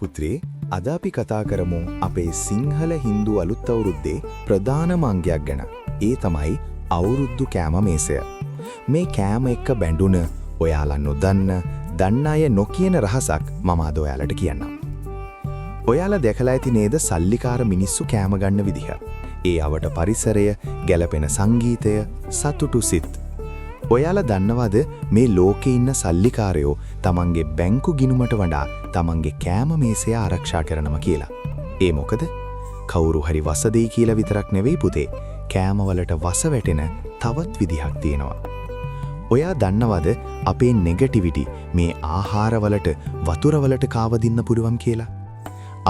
පුත්‍රේ, අද අපි කතා කරමු අපේ සිංහල හින්දු අලුත් අවුරුද්දේ ප්‍රධානම අංගයක් ගැන. ඒ තමයි අවුරුද්දු කෑම මේසය. මේ කෑම එක්ක බැඳුන ඔයාලා නොදන්න, දන්න අය නොකියන රහසක් මම අද ඔයාලට කියන්නම්. ඔයාලා දැකලා ඇති නේද සල්ලිකාර මිනිස්සු කෑම ගන්න විදිහ? ඒ අවට පරිසරය, ගැළපෙන සංගීතය, සතුටු සිත්. ඔයාලා දන්නවද මේ ලෝකේ ඉන්න සල්ලිකාරයෝ තමන්ගේ බැංකු ගිණුමට වඩා තමන්ගේ කෑම මේසය ආරක්ෂා කරනවා කියලා? ඒ මොකද? කවුරු හරි වස දෙයි කියලා විතරක් නෙවෙයි පුතේ, කෑම වලට වස වැටෙන තවත් විදිහක් තියෙනවා. ඔයා දන්නවද අපේ නෙගටිවිටි මේ ආහාර වලට, වතුර වලට කාවදින්න පුළුවන් කියලා?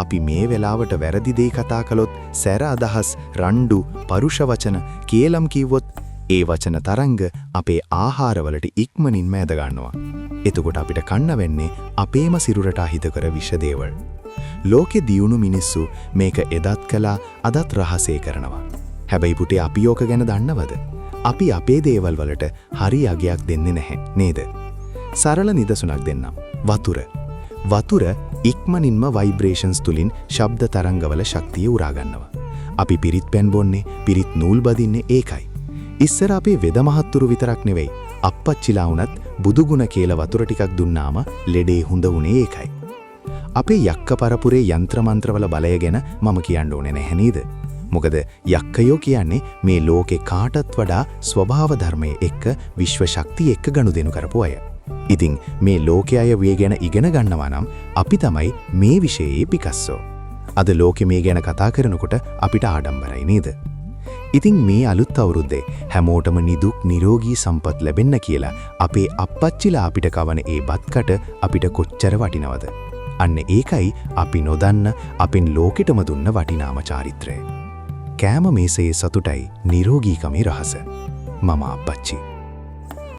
අපි මේ වෙලාවට වැරදි දේ කතා කළොත්, සැර අදහස්, රණ්ඩු, පරුෂ වචන, කේලම් කිව්වොත් ඒ වචන තරංග අපේ ආහාරවලට ඉක්මනින්ම ඇද ගන්නවා. එතකොට අපිට කන්න වෙන්නේ අපේම සිරුරට අහිත කර විෂ දේවල්. ලෝකේ දියුණු මිනිස්සු මේක එදත් කළා, අදත් රහසේ කරනවා. හැබැයි පුතේ, අපි යෝක ගැන දන්නවද? අපි අපේ දේවල් වලට හරි අගයක් දෙන්නේ නැහැ නේද? සරල නිදසුනක් දෙන්නම්. වතුර ඉක්මනින්ම ভাইබ්‍රේෂන්ස් තුලින් ශබ්ද තරංගවල ශක්තිය උරා ගන්නවා. අපි පිරිත් පැන් බොන්නේ, පිරිත් නූල් බදින්නේ ඒකයි. ඉස්සර අපේ වෙද මහත්තුරු විතරක් නෙවෙයි, අප්පච්චිලා වුණත් බුදුගුණ කියලා වතුර ටිකක් දුන්නාම ලෙඩේ හොඳ වුණේ ඒකයි. අපේ යක්ක පරපුරේ යంత్ర මන්ත්‍රවල බලය ගැන මම කියන්න ඕනේ නැහැ නේද? මොකද යක්කයෝ කියන්නේ මේ ලෝකේ කාටත් වඩා ස්වභාව ධර්මයේ එක්ක, විශ්ව ශක්තිය එක්ක ගනුදෙනු කරපු අය. ඉතින් මේ ලෝකයේ අය වේ ගැන ඉගෙන ගන්නවා නම් අපි තමයි මේ විෂයේ පිකස්සෝ. අද ලෝකෙ මේ ගැන කතා කරනකොට අපිට ආඩම්බරයි නේද? ඉතින් මේ අලුත් අවුරුද්දේ හැමෝටම නිදුක් නිරෝගී සම්පත් ලැබෙන්න කියලා අපේ අප්පච්චිලා අපිට කවන ඒ බත්කට අපිට කොච්චර වටිනවද? අන්න ඒකයි අපි නොදන්න, අපෙන් ලෝකෙටම දුන්න වටිනාම චාරිත්‍රය. කෑම මේසයේ සතුටයි නිරෝගීකමේ රහස. මම අප්පච්චි.